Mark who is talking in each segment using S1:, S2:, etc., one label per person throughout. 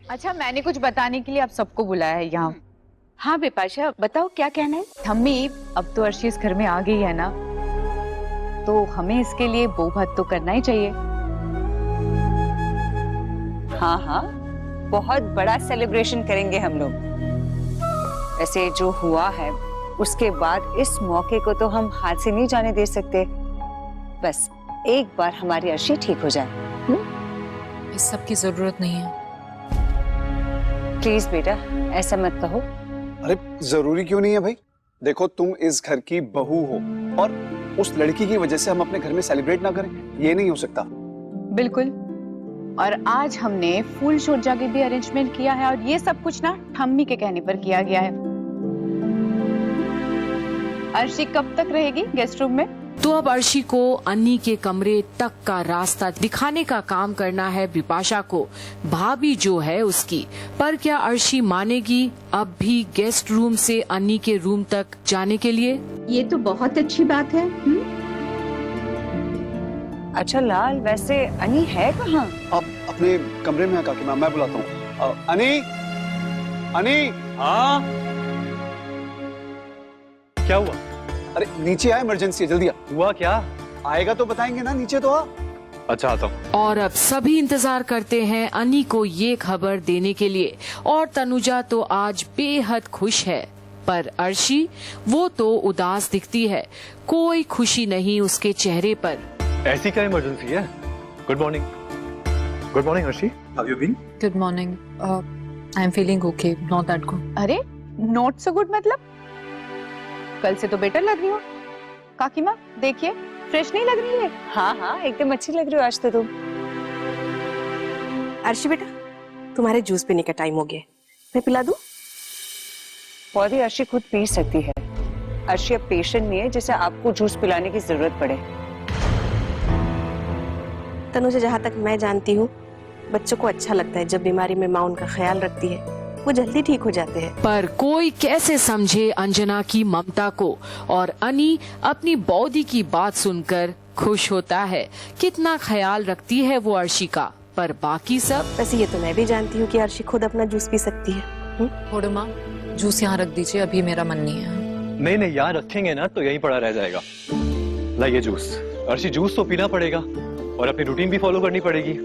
S1: अच्छा, मैंने कुछ बताने के लिए आप सबको बुलाया है यहाँ।
S2: हाँ बिपाशा, बताओ क्या कहना है।
S1: थम्मी, अब तो अर्शी इस घर में आ गई है ना, तो हमें इसके लिए बहुभात तो करना ही चाहिए।
S2: हाँ हाँ, बहुत बड़ा सेलिब्रेशन करेंगे हम लोग। वैसे जो हुआ है उसके बाद इस मौके को तो हम हाथ से नहीं जाने दे सकते। बस एक बार हमारी अर्शी ठीक हो जाए।
S3: इस सब की जरूरत नहीं है।
S2: प्लीज बेटा, ऐसा मत कहो।
S4: अरे जरूरी क्यों नहीं है भाई? देखो, तुम इस घर की बहू हो और उस लड़की की वजह से हम अपने घर में सेलिब्रेट ना करें, ये नहीं हो सकता।
S1: बिल्कुल। और आज हमने फुल शोरजा के भी अरेंजमेंट किया है, और ये सब कुछ ना थम्मी के कहने पर किया गया है। अर्शी कब तक रहेगी गेस्ट रूम में?
S3: तो अब अर्शी को अन्नी के कमरे तक का रास्ता दिखाने का काम करना है बिपाशा को, भाभी जो है उसकी। पर क्या अर्शी मानेगी अब भी गेस्ट रूम से अन्नी के रूम तक जाने के लिए?
S5: ये तो बहुत अच्छी बात है।
S2: अच्छा लाल, वैसे अनी है कहाँ?
S4: अब अपने कमरे में है काकी माँ, मैं बुलाता हूँ। अनी, अनी।
S6: हाँ, क्या हुआ?
S4: अरे नीचे आ, इमरजेंसी है, जल्दी आ।
S6: हुआ क्या?
S4: आएगा तो बताएंगे ना, नीचे तो आ।
S6: अच्छा, आता हूँ।
S3: और अब सभी इंतजार करते हैं अन्नी को ये खबर देने के लिए, और तनुजा तो आज बेहद खुश है। पर अर्शी, वो तो उदास दिखती है, कोई खुशी नहीं उसके चेहरे पर।
S6: ऐसी क्या इमरजेंसी है? Good morning. Good morning Arshi, how you been?
S7: Good morning. I'm feeling okay, not that good.
S1: अरे नॉट सो गुड मतलब? कल से तो बेटर लग रही हो। काकी माँ देखिए, फ्रेश नहीं लग रही है।
S2: हाँ हाँ, एकदम अच्छी लग रही हो आज तो तुम।
S8: अर्शी बेटा, तुम्हारे जूस पीने का टाइम हो गया, मैं पिला दूं?
S2: पौधी अर्शी खुद पी सकती है। अर्शी अब पेशेंट नहीं है जिसे आपको जूस पिलाने की जरूरत पड़े।
S8: तनुजा, जहाँ तक मैं जानती हूँ, बच्चों को अच्छा लगता है जब बीमारी में माँ उनका ख्याल रखती है, वो जल्दी ठीक हो जाते हैं।
S3: पर कोई कैसे समझे अंजना की ममता को, और अनी अपनी बॉडी की बात सुनकर खुश होता है। कितना ख्याल रखती है वो अर्शी का। पर बाकी सब?
S8: वैसे ये तो मैं भी जानती हूँ कि अर्शी खुद अपना जूस पी सकती है।
S7: थोड़ा माँ, जूस यहाँ रख दीजिए, अभी मेरा मन नहीं है।
S6: नहीं नहीं, यहाँ रखेंगे ना तो यहीं पड़ा रह जाएगा। लाइए जूस। अर्शी, जूस तो पीना पड़ेगा और अपनी रूटीन भी फॉलो करनी पड़ेगी।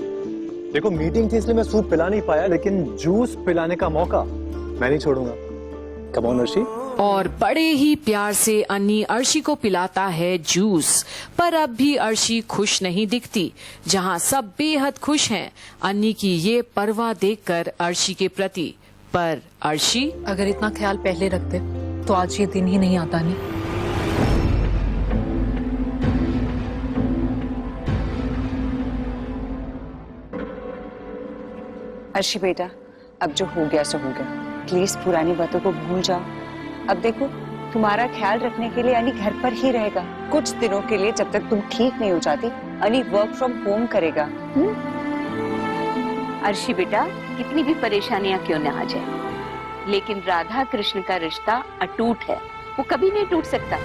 S6: देखो, मीटिंग थी इसलिए मैं सूप पिला नहीं पाया, लेकिन जूस पिलाने का मौका मैं नहीं छोड़ूंगा। Come on Arshi.
S3: और बड़े ही प्यार से अन्नी अर्शी को पिलाता है जूस। पर अब भी अर्शी खुश नहीं दिखती, जहाँ सब बेहद खुश हैं अन्नी की ये परवाह देखकर अर्शी के प्रति। पर अर्शी,
S7: अगर इतना ख्याल पहले रखते तो आज ये दिन ही नहीं आता। नहीं,
S2: अर्शी बेटा, अब जो हो गया सो हो गया। प्लीज पुरानी बातों को भूल जाओ। अब देखो, तुम्हारा ख्याल रखने के लिए अनी घर पर ही रहेगा कुछ दिनों के लिए, जब तक तुम ठीक नहीं हो जाती। अनी वर्क फ्रॉम होम करेगा।
S9: अर्शी बेटा, कितनी भी परेशानियां क्यों न आ जाए, लेकिन राधा कृष्ण का रिश्ता अटूट है, वो कभी नहीं टूट सकता,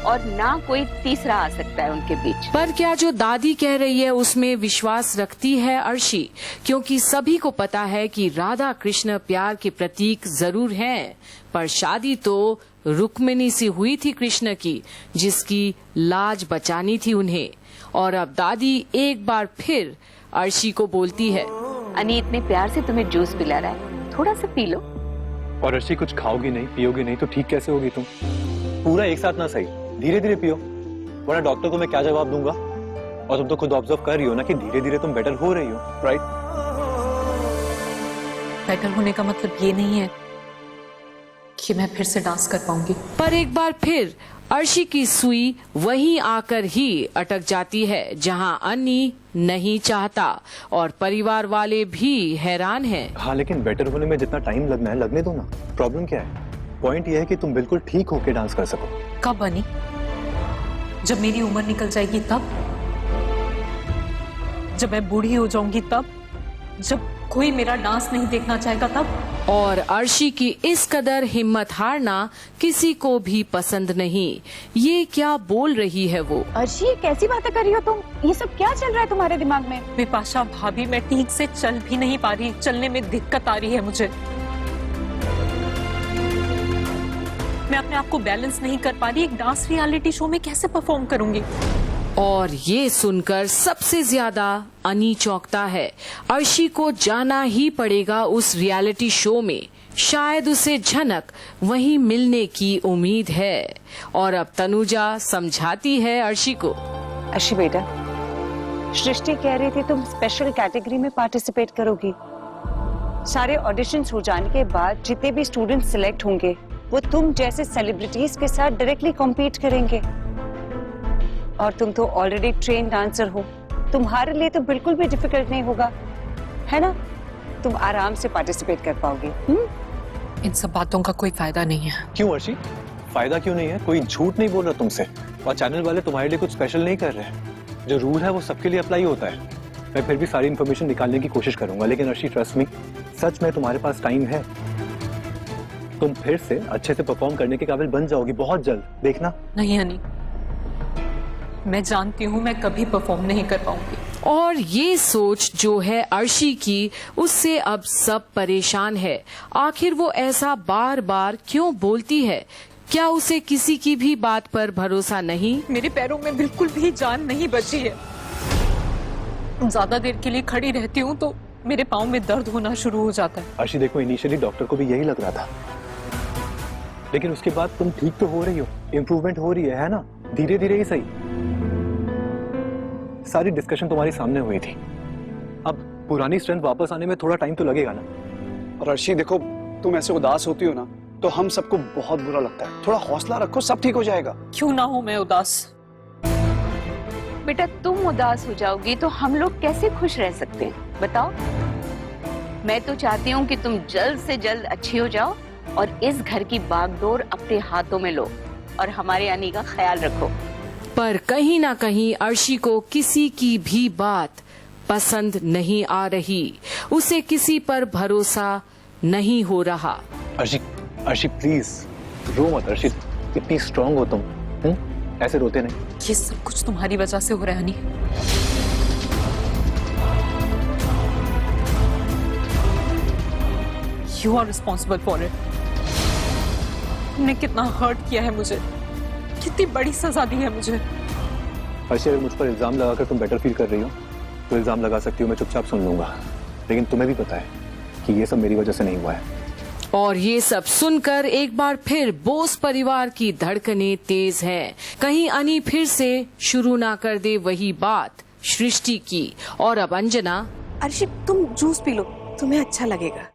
S9: और ना कोई तीसरा आ सकता है उनके बीच।
S3: पर क्या जो दादी कह रही है उसमें विश्वास रखती है अर्शी? क्योंकि सभी को पता है कि राधा कृष्ण प्यार के प्रतीक जरूर हैं, पर शादी तो रुक्मिणी से हुई थी कृष्ण की, जिसकी लाज बचानी थी उन्हें। और अब दादी एक बार फिर अर्शी को बोलती है,
S9: अनी इतने प्यार से तुम्हें जूस पिला रहा है, थोड़ा सा पी लो।
S6: और अर्शी, कुछ खाओगी नहीं, पियोगी नहीं तो ठीक कैसे होगी तुम? पूरा एक साथ ना सही, धीरे धीरे पियो, वरना डॉक्टर को मैं क्या जवाब दूंगा। और तुम तो खुद ऑब्जर्व कर रही हो ना कि धीरे धीरे तुम बेटर हो रही हो, राइट?
S7: बेटर होने का मतलब ये नहीं है कि मैं फिर से डांस कर पाऊंगी।
S3: पर एक बार फिर अर्शी की सुई वहीं आकर ही अटक जाती है जहां अन्नी नहीं चाहता, और परिवार वाले भी हैरान हैं।
S6: हाँ, लेकिन बेटर होने में जितना टाइम लगना है लगने दो ना। प्रॉब्लम क्या है? पॉइंट ये है कि तुम बिल्कुल ठीक होके डांस कर सको।
S7: कब बनी? जब मेरी उम्र निकल जाएगी तब? जब मैं बूढ़ी हो जाऊंगी तब? जब कोई मेरा डांस नहीं देखना चाहेगा तब।
S3: और अर्शी की इस कदर हिम्मत हारना किसी को भी पसंद नहीं। ये क्या बोल रही है वो?
S1: अर्शी, ये कैसी बातें कर रही हो तुम? ये सब क्या चल रहा है तुम्हारे दिमाग में?
S7: विपाशा भाभी, मैं ठीक से चल भी नहीं पा रही, चलने में दिक्कत आ रही है मुझे। मैं अपने आप को बैलेंस नहीं कर पा रही, एक डांस रियलिटी शो में कैसे परफॉर्म करूंगी?
S3: और ये सुनकर सबसे ज्यादा अनी चौंकता है। अर्शी को जाना ही पड़ेगा उस रियलिटी शो में, शायद उसे झनक वहीं मिलने की उम्मीद है। और अब तनुजा समझाती है अर्शी को।
S2: अर्शी बेटा, सृष्टि कह रही थी तुम स्पेशल कैटेगरी में पार्टिसिपेट करोगी। सारे ऑडिशंस हो जाने के बाद जितने भी स्टूडेंट्स सिलेक्ट होंगे वो तुम जैसे सेलिब्रिटीज के साथ डायरेक्टली कॉम्पीट करेंगे। और तुम तो ऑलरेडी ट्रेन डांसर हो, तुम्हारे लिए तो बिल्कुल भी डिफिकल्ट नहीं होगा, है ना? तुम आराम से पार्टिसिपेट कर पाओगे।
S7: इन सब बातों का कोई फायदा नहीं है।
S6: क्यों अर्शी, फायदा क्यों नहीं है? कोई झूठ नहीं बोल रहा तुमसे, और चैनल वाले तुम्हारे लिए कुछ स्पेशल नहीं कर रहे हैं। जो रूल है वो सबके लिए अप्लाई होता है। मैं फिर भी सारी इन्फॉर्मेशन निकालने की कोशिश करूंगा, लेकिन अर्शी ट्रस्ट मी, सच में तुम्हारे पास टाइम है। तुम फिर से अच्छे से परफॉर्म करने के काबिल बन जाओगी बहुत जल्द, देखना।
S7: नहीं हनी, मैं जानती हूँ मैं कभी परफॉर्म नहीं कर पाऊंगी।
S3: और ये सोच जो है अर्शी की, उससे अब सब परेशान है। आखिर वो ऐसा बार बार क्यों बोलती है? क्या उसे किसी की भी बात पर भरोसा नहीं?
S7: मेरे पैरों में बिल्कुल भी जान नहीं बची है। ज्यादा देर के लिए खड़ी रहती हूँ तो मेरे पाँव में दर्द होना शुरू हो जाता है।
S6: अर्शी देखो, इनिशियली डॉक्टर को भी यही लग रहा था, लेकिन उसके बाद तुम ठीक तो हो रही हो, इम्प्रूवमेंट हो रही है ना? धीरे धीरे ही सही। सारी डिस्कशन तुम्हारे सामने हुई थी, अब पुरानी स्ट्रेंथ वापस आने में थोड़ा टाइम तो लगेगा ना।
S4: और अर्शी देखो, तुम ऐसे उदास होती हो ना तो हम सबको बहुत बुरा लगता है। थोड़ा हौसला रखो, सब ठीक हो जाएगा।
S7: क्यों ना हो मैं उदास?
S9: बेटा, तुम उदास हो जाओगी तो हम लोग कैसे खुश रह सकते हैं, बताओ? मैं तो चाहती हूँ कि तुम जल्द से जल्द अच्छी हो जाओ और इस घर की बागडोर अपने हाथों में लो और हमारे अनी का ख्याल रखो।
S3: पर कहीं ना कहीं अर्शी को किसी की भी बात पसंद नहीं आ रही। उसे किसी पर भरोसा नहीं हो रहा।
S6: अर्शी प्लीज रो मत। अर्शी, इतनी स्ट्रांग हो तुम, ऐसे रोते नहीं।
S7: ये सब कुछ तुम्हारी वजह से हो रहा है Honey. You are responsible for it. तुमने कितना हर्ट किया है मुझे, कितनी बड़ी सजा दी है मुझे।
S6: अर्शी, अगर मुझ पर इल्जाम लगाकर तुम बेटर फील कर रही हो तो इल्जाम लगा सकती हो, मैं चुपचाप सुन लूंगा। लेकिन तुम्हें भी पता है कि ये सब मेरी वजह से नहीं हुआ है।
S3: और ये सब सुनकर एक बार फिर बोस परिवार की धड़कनें तेज हैं। कहीं अनी फिर से शुरू ना कर दे वही बात सृष्टि की। और अब अंजना।
S8: अर्शी, तुम जूस पी लो, तुम्हें अच्छा लगेगा।